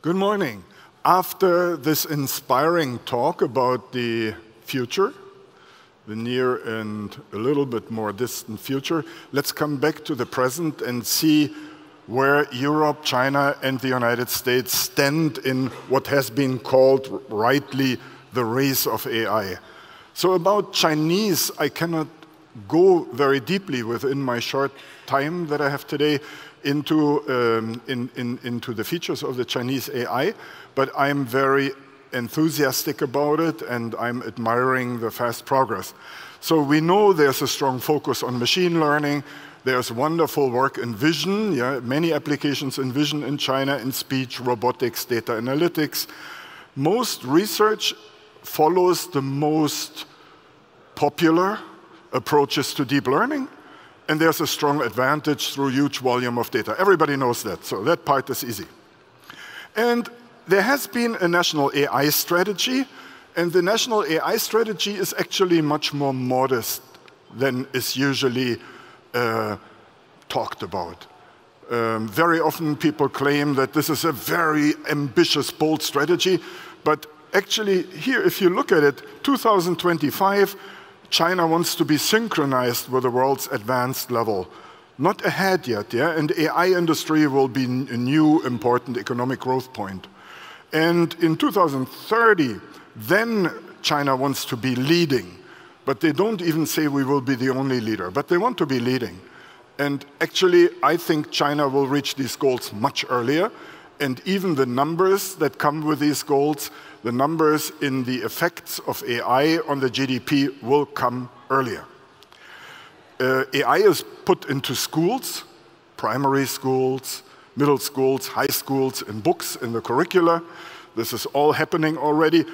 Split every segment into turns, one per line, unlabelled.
Good morning. After this inspiring talk about the future, the near and a little bit more distant future, let's come back to the present and see where Europe, China, and the United States stand in what has been called rightly the race of AI. So about Chinese, I cannot go very deeply within my short time that I have today into the features of the Chinese AI, but I'm very enthusiastic about it and I'm admiring the fast progress. So we know there's a strong focus on machine learning. There's wonderful work in vision, many applications in vision in China, in speech, robotics, data analytics. Most research follows the most popular approaches to deep learning, and there's a strong advantage through huge volume of data. Everybody knows that, so that part is easy. And there has been a national AI strategy, and the national AI strategy is actually much more modest than is usually talked about. Very often people claim that this is a very ambitious, bold strategy, but actually here, if you look at it, 2025, China wants to be synchronized with the world's advanced level. Not ahead yet, and the AI industry will be a new important economic growth point. And in 2030, then China wants to be leading. But they don't even say we will be the only leader, but they want to be leading. And actually, I think China will reach these goals much earlier. And even the numbers that come with these goals, the numbers in the effects of AI on the GDP will come earlier. AI is put into schools, primary schools, middle schools, high schools, in books, in the curricula. This is all happening already.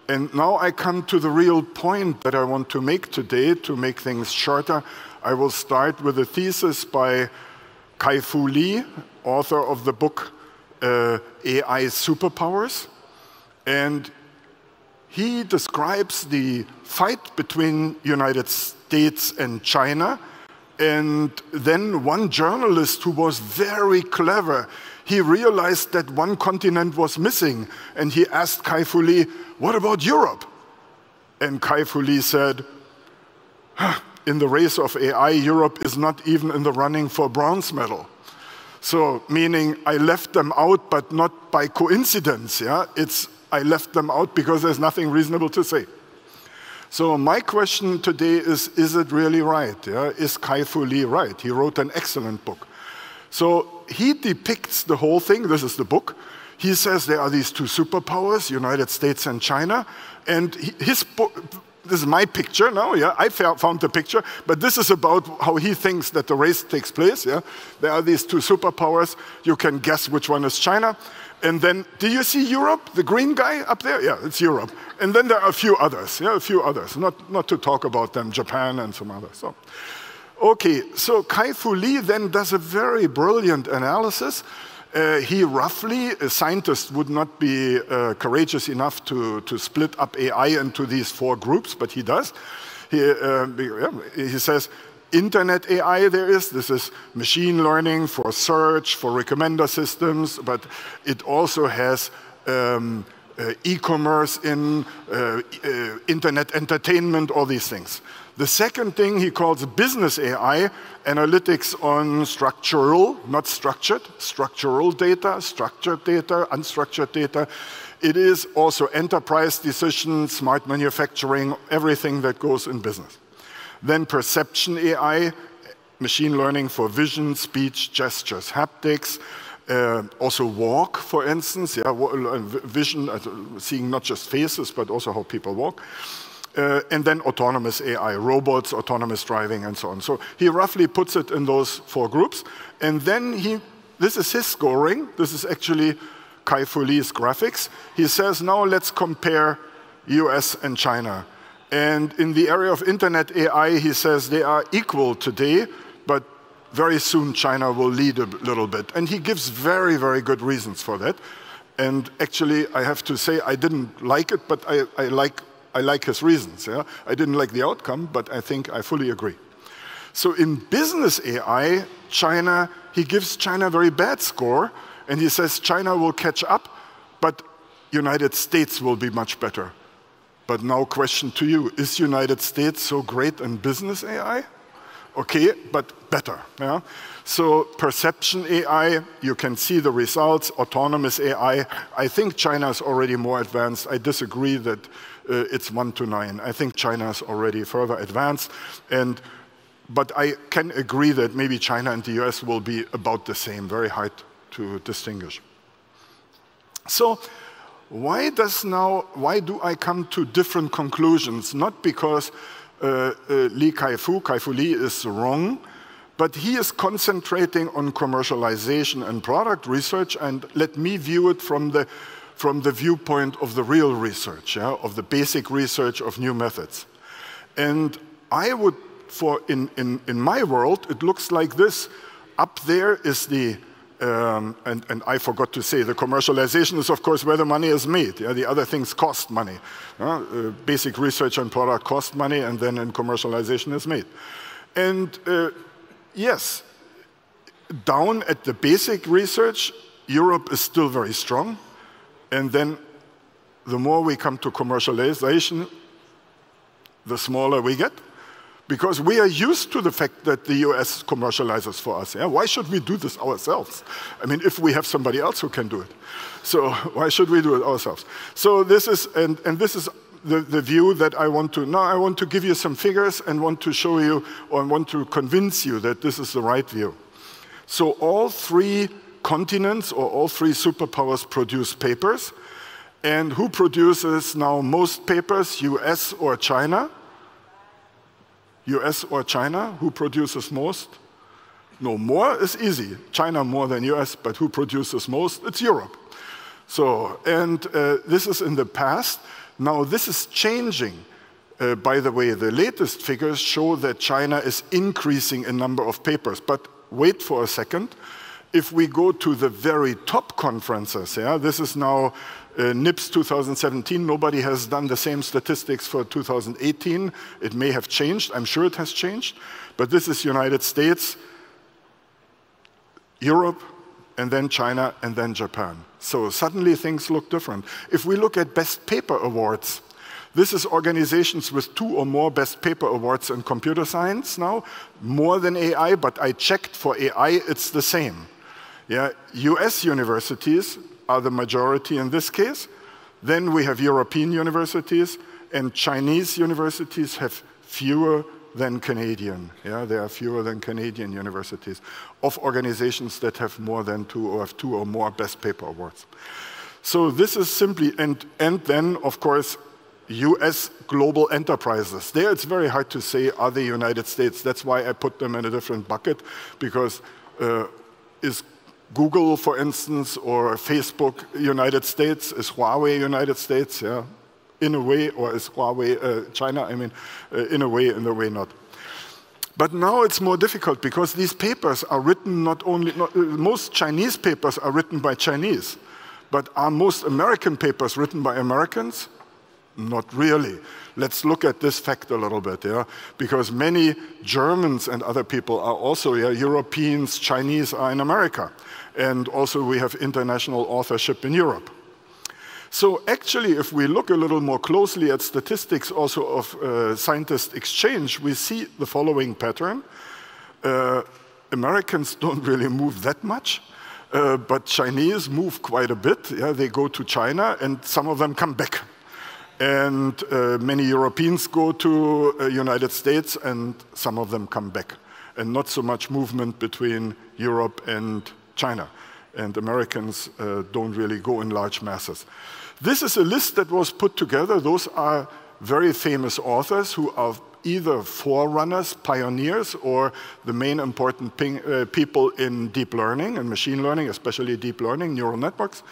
And now I come to the real point that I want to make today to make things shorter. I will start with a thesis by Kai-Fu Lee, author of the book AI Superpowers. And he describes the fight between United States and China. And then one journalist who was very clever, he realized that one continent was missing. And he asked Kai-Fu Lee, what about Europe? And Kai-Fu Lee said, in the race of AI, Europe is not even in the running for bronze medal. So meaning I left them out, but not by coincidence. I left them out because there's nothing reasonable to say. So my question today is it really right? Is Kai-Fu Lee right? He wrote an excellent book. So he depicts the whole thing. This is the book. He says there are these two superpowers, United States and China. And his book, this is my picture now, I found the picture, but this is about how he thinks that the race takes place. There are these two superpowers. You can guess which one is China. And then, do you see Europe, the green guy up there? Yeah, it's Europe. And then there are a few others, not to talk about them, Japan and some others. So. Okay, so Kai-Fu Lee then does a very brilliant analysis. He roughly, a scientist would not be courageous enough to split up AI into these four groups, but he does. He says, Internet AI this is machine learning for search, for recommender systems, but it also has e-commerce in internet entertainment, all these things. The second thing he calls business AI, analytics on structural, not structured, structural data, structured data, unstructured data. It is also enterprise decisions, smart manufacturing, everything that goes in business. Then perception AI, machine learning for vision, speech, gestures, haptics, also walk, for instance, vision, seeing not just faces, but also how people walk. And then autonomous AI, robots, autonomous driving, and so on. So he roughly puts it in those four groups. And then this is his scoring. This is actually Kai-Fu Lee's graphics. He says, now let's compare US and China. And in the area of internet AI, he says they are equal today, but very soon China will lead a little bit. And he gives very, very good reasons for that. And actually, I have to say, I didn't like it, but I like his reasons. I didn't like the outcome, but I think I fully agree. So in business AI, he gives China a very bad score, and he says China will catch up, but United States will be much better. But now question to you, is United States so great in business AI? Okay, but better. Yeah? So perception AI, you can see the results. Autonomous AI, I think China is already more advanced. I disagree that it's 1 to 9. I think China is already further advanced. But I can agree that maybe China and the US will be about the same, very hard to distinguish. So why do I come to different conclusions? Not because Kai-Fu Lee is wrong, but he is concentrating on commercialization and product research, and let me view it from the viewpoint of the real research, yeah, of the basic research of new methods. And I would, in my world, it looks like this. Up there is the and I forgot to say, the commercialization is, of course, where the money is made. Yeah, the other things cost money. Basic research and product cost money, and then in commercialization is made. And yes, down at the basic research, Europe is still very strong. And then the more we come to commercialization, the smaller we get. Because we are used to the fact that the US commercializes for us. Yeah? Why should we do this ourselves? I mean, if we have somebody else who can do it. So why should we do it ourselves? So this is, and this is the view that I want to, now I want to give you some figures and want to show you, or want to convince you that this is the right view. So all 3 continents, or all 3 superpowers produce papers. And who produces now most papers, US or China? US or China, who produces most? No, more is easy. China more than US, but who produces most? It's Europe. So, and this is in the past. Now this is changing. By the way, the latest figures show that China is increasing in number of papers. But wait for a second. If we go to the very top conferences, yeah, this is now NIPS 2017, nobody has done the same statistics for 2018. It may have changed, I'm sure it has changed. But this is United States, Europe, and then China, and then Japan. So suddenly things look different. If we look at best paper awards, this is organizations with 2 or more best paper awards in computer science now, more than AI, but I checked for AI, it's the same. Yeah, US universities are the majority in this case. Then we have European universities, and Chinese universities have fewer than Canadian. Yeah, there are fewer than Canadian universities of organizations that have more than 2 or have 2 or more best paper awards. So this is simply, and then of course, US global enterprises. There it's very hard to say, are they United States? That's why I put them in a different bucket, because is Google, for instance, or Facebook United States? Is Huawei United States? Yeah, in a way, or is Huawei China? I mean, in a way not. But now it's more difficult because these papers are written most Chinese papers are written by Chinese, but are most American papers written by Americans? Not really. Let's look at this fact a little bit, yeah? Because many Germans and other people are also, yeah, Europeans, Chinese are in America. And also we have international authorship in Europe. So actually, if we look a little more closely at statistics also of scientist exchange, we see the following pattern. Americans don't really move that much, but Chinese move quite a bit. Yeah? They go to China, and some of them come back. And many Europeans go to United States, and some of them come back. And not so much movement between Europe and China. And Americans don't really go in large masses. This is a list that was put together. Those are very famous authors who are either forerunners, pioneers, or the main important people in deep learning and machine learning, especially deep learning, neural networks.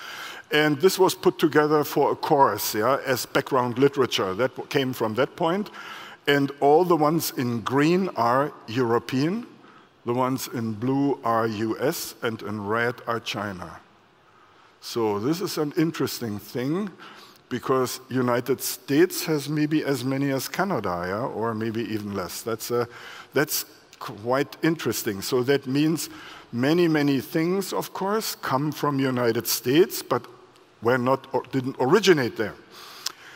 And this was put together for a course, yeah, as background literature. That came from that point. And all the ones in green are European. The ones in blue are US, and in red are China. So this is an interesting thing, because United States has maybe as many as Canada, yeah? Or maybe even less. That's quite interesting. So that means many, many things, of course, come from United States, but didn't originate there.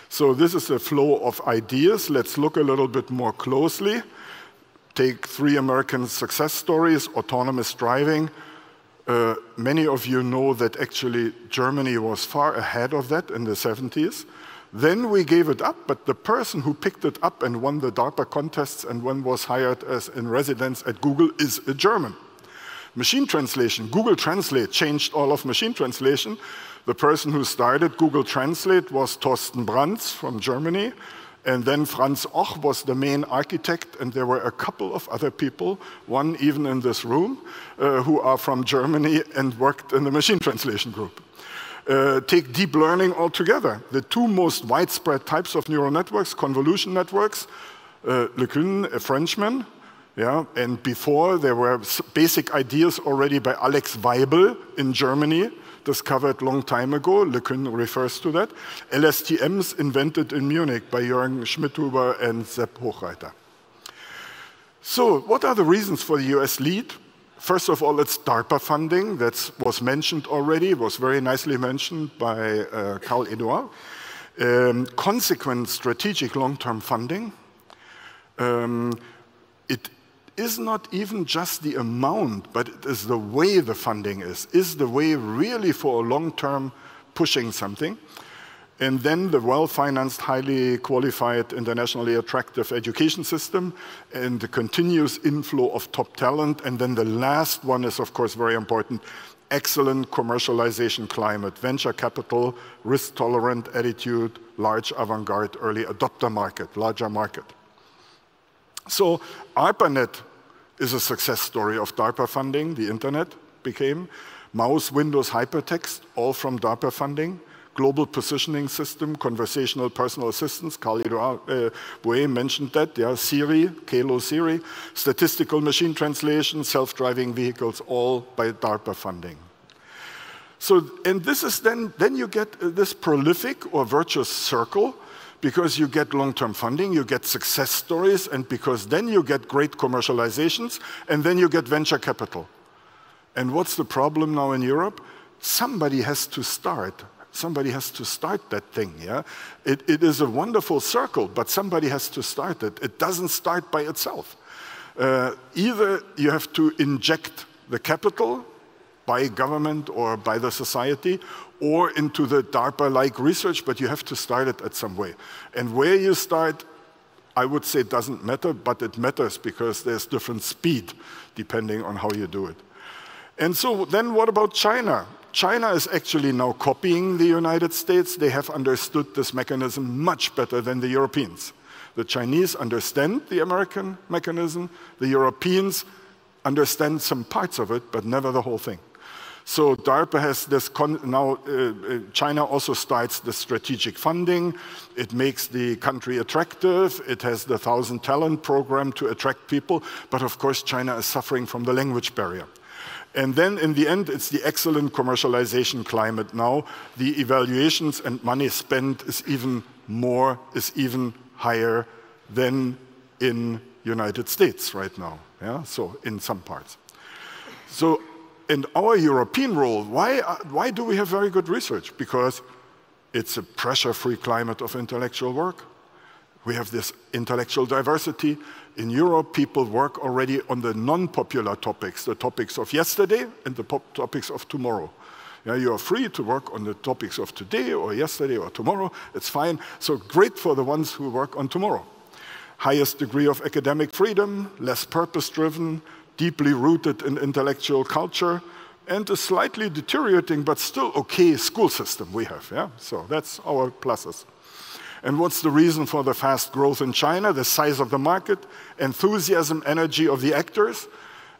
So this is a flow of ideas. Let's look a little bit more closely. Take 3 American success stories, autonomous driving. Many of you know that actually Germany was far ahead of that in the 70s. Then we gave it up, but the person who picked it up and won the DARPA contests and was hired as in residence at Google is a German. Machine translation, Google Translate changed all of machine translation. The person who started Google Translate was Thorsten Brands from Germany, and then Franz Och was the main architect, and there were a couple of other people, one even in this room, who are from Germany and worked in the machine translation group. Take deep learning altogether. The 2 most widespread types of neural networks, convolution networks, LeCun, a Frenchman, yeah, and before there were basic ideas already by Alex Weibel in Germany, discovered long time ago. LeCun refers to that. LSTMs invented in Munich by Jürgen Schmidhuber and Sepp Hochreiter. So what are the reasons for the US lead? First of all, it's DARPA funding. That was mentioned already, was very nicely mentioned by Karl Eduard. Consequent strategic long-term funding. It is not even just the amount, but it is the way the funding is the way really for a long-term pushing something. And then the well-financed, highly qualified, internationally attractive education system and the continuous inflow of top talent. And then the last one is, of course, very important, excellent commercialization climate, venture capital, risk-tolerant attitude, large avant-garde, early adopter market, larger market. So ARPANET is a success story of DARPA funding. The internet became. Mouse, Windows, hypertext, all from DARPA funding. Global positioning system, conversational personal assistants, Karl Bouet mentioned that, yeah, Siri, Kalo Siri, statistical machine translation, self-driving vehicles, all by DARPA funding. So, and this is then you get this prolific or virtuous circle, because you get long-term funding, you get success stories, and because then you get great commercializations, and then you get venture capital. And what's the problem now in Europe? Somebody has to start. Somebody has to start that thing, yeah? It is a wonderful circle, but somebody has to start it. It doesn't start by itself. Either you have to inject the capital by government or by the society, or into the DARPA-like research, but you have to start it at some way. And where you start, I would say doesn't matter, but it matters because there's different speed depending on how you do it. And so then what about China? China is actually now copying the United States. They have understood this mechanism much better than the Europeans. The Chinese understand the American mechanism. The Europeans understand some parts of it, but never the whole thing. So DARPA has this, now China also starts the strategic funding. It makes the country attractive. It has the 1,000 Talent program to attract people. But of course, China is suffering from the language barrier. And then in the end, it's the excellent commercialization climate now. The evaluations and money spent is even higher than in United States right now, yeah? So in some parts. So in our European role, why do we have very good research? Because it's a pressure-free climate of intellectual work. We have this intellectual diversity. In Europe, people work already on the non-popular topics, the topics of yesterday and the topics of tomorrow. Yeah, you are free to work on the topics of today or yesterday or tomorrow. It's fine. So great for the ones who work on tomorrow. Highest degree of academic freedom, less purpose-driven, deeply rooted in intellectual culture, and a slightly deteriorating but still okay school system we have. Yeah? So that's our pluses. And what's the reason for the fast growth in China? The size of the market, enthusiasm, energy of the actors.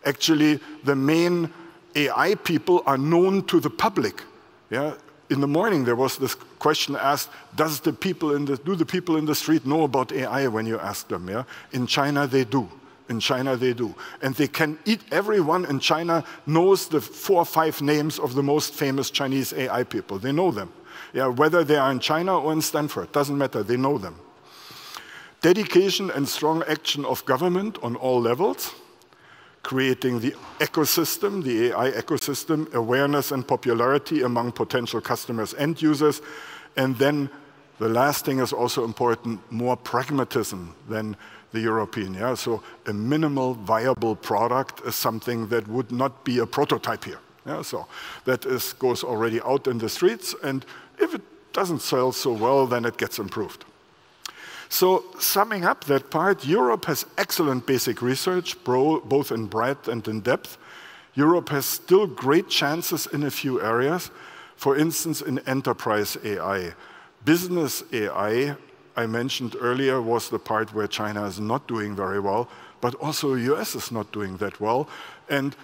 Actually, the main AI people are known to the public. Yeah? In the morning, there was this question asked, do the people in the street know about AI when you ask them? Yeah? In China, they do. In China, they do. And they can eat, everyone in China knows the 4 or 5 names of the most famous Chinese AI people. They know them. Yeah, whether they are in China or in Stanford, doesn't matter, they know them. Dedication and strong action of government on all levels. creating the ecosystem, the AI ecosystem, awareness and popularity among potential customers and users. And then the last thing is also important, more pragmatism than the European. Yeah? So a minimal viable product is something that would not be a prototype here. Yeah? So that goes already out in the streets, and if it doesn't sell so well, then it gets improved. So summing up that part, Europe has excellent basic research, both in breadth and in depth. Europe has still great chances in a few areas. For instance, in enterprise AI. Business AI, I mentioned earlier, was the part where China is not doing very well, but also the US is not doing that well. And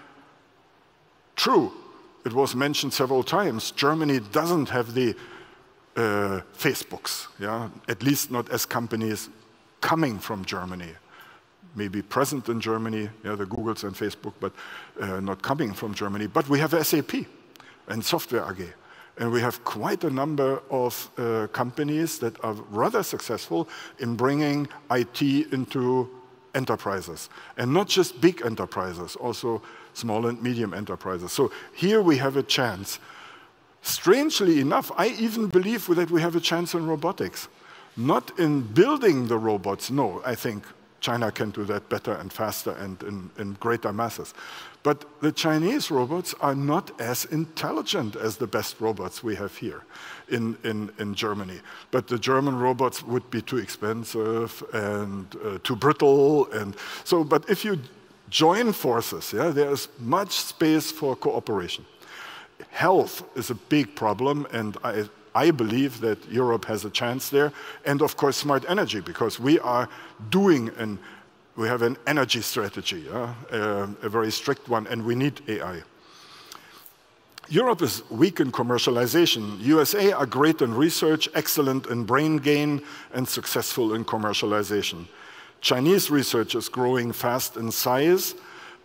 true, it was mentioned several times, Germany doesn't have the Facebooks, yeah? At least not as companies coming from Germany. Maybe present in Germany, yeah, the Googles and Facebook, but not coming from Germany. But we have SAP and Software AG. And we have quite a number of companies that are rather successful in bringing IT into enterprises. And not just big enterprises, also small and medium enterprises. So here we have a chance. Strangely enough, I even believe that we have a chance in robotics. Not in building the robots, no, I think China can do that better and faster and in greater masses. But the Chinese robots are not as intelligent as the best robots we have here in Germany. But the German robots would be too expensive and too brittle. And so, but if you join forces, yeah, there's much space for cooperation. Health is a big problem, and I believe that Europe has a chance there. And of course, smart energy, because we are doing we have an energy strategy, a very strict one, and we need AI. Europe is weak in commercialization. USA are great in research, excellent in brain gain, and successful in commercialization. Chinese research is growing fast in size,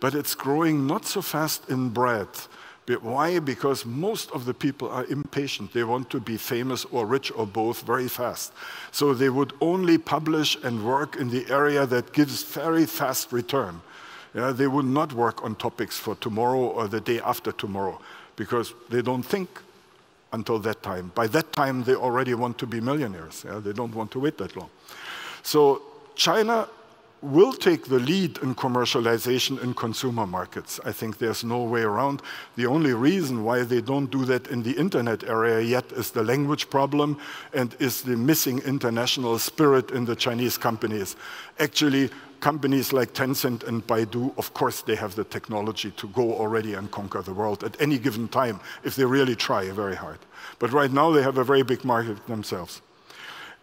but it's growing not so fast in breadth. Why? Because most of the people are impatient. They want to be famous or rich or both very fast. So they would only publish and work in the area that gives very fast return. Yeah, they would not work on topics for tomorrow or the day after tomorrow because they don't think until that time. By that time, they already want to be millionaires. Yeah? They don't want to wait that long. So China will take the lead in commercialization in consumer markets. I think there's no way around. The only reason why they don't do that in the internet area yet is the language problem and is the missing international spirit in the Chinese companies. Actually, companies like Tencent and Baidu, of course, they have the technology to go already and conquer the world at any given time if they really try very hard. But right now, they have a very big market themselves.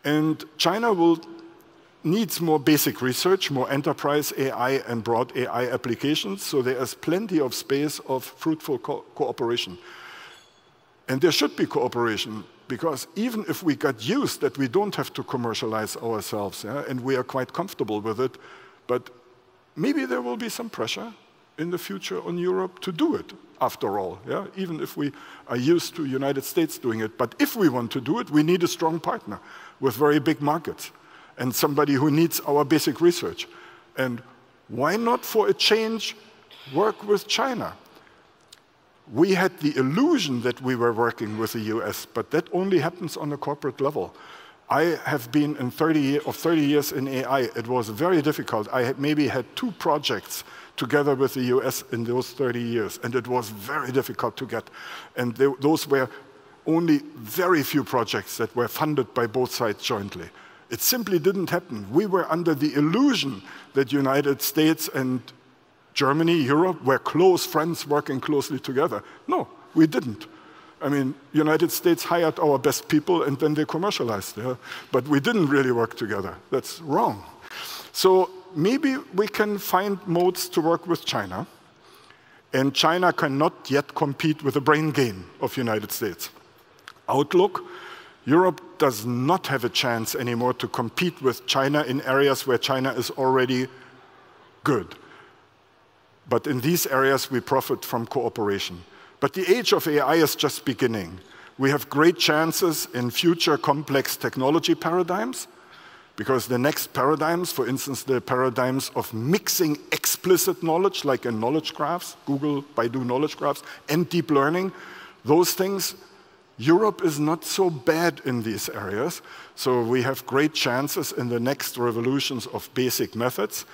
And China needs more basic research, more enterprise AI and broad AI applications, so there is plenty of space of fruitful cooperation. And there should be cooperation, because even if we got used that we don't have to commercialize ourselves, yeah, and we are quite comfortable with it, but maybe there will be some pressure in the future on Europe to do it, after all, yeah? Even if we are used to the United States doing it. But if we want to do it, we need a strong partner with very big markets, and somebody who needs our basic research. And why not, for a change, work with China? We had the illusion that we were working with the US, but that only happens on a corporate level. I have been in 30 years in AI. It was very difficult. I maybe had 2 projects together with the US in those 30 years, and it was very difficult to get. And those were only very few projects that were funded by both sides jointly. It simply didn't happen. We were under the illusion that United States and Germany, Europe, were close friends working closely together. No, we didn't. I mean, United States hired our best people and then they commercialized. Yeah? But we didn't really work together. That's wrong. So maybe we can find modes to work with China. And China cannot yet compete with the brain gain of United States. Outlook. Europe does not have a chance anymore to compete with China in areas where China is already good. But in these areas, we profit from cooperation. But the age of AI is just beginning. We have great chances in future complex technology paradigms. Because the next paradigms, for instance, the paradigms of mixing explicit knowledge, like in knowledge graphs, Google, Baidu knowledge graphs, and deep learning, those things, Europe is not so bad in these areas. So we have great chances in the next revolutions of basic methods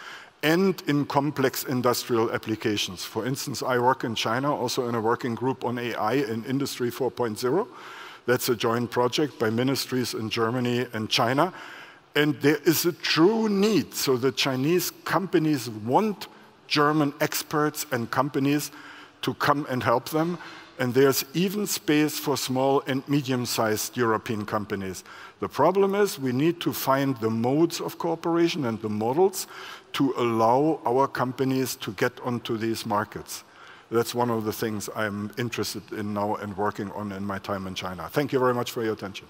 and in complex industrial applications. For instance, I work in China, also in a working group on AI in Industry 4.0. That's a joint project by ministries in Germany and China. And there is a true need. So the Chinese companies want German experts and companies to come and help them. And there's even space for small and medium-sized European companies. The problem is we need to find the modes of cooperation and the models to allow our companies to get onto these markets. That's one of the things I'm interested in now and working on in my time in China. Thank you very much for your attention.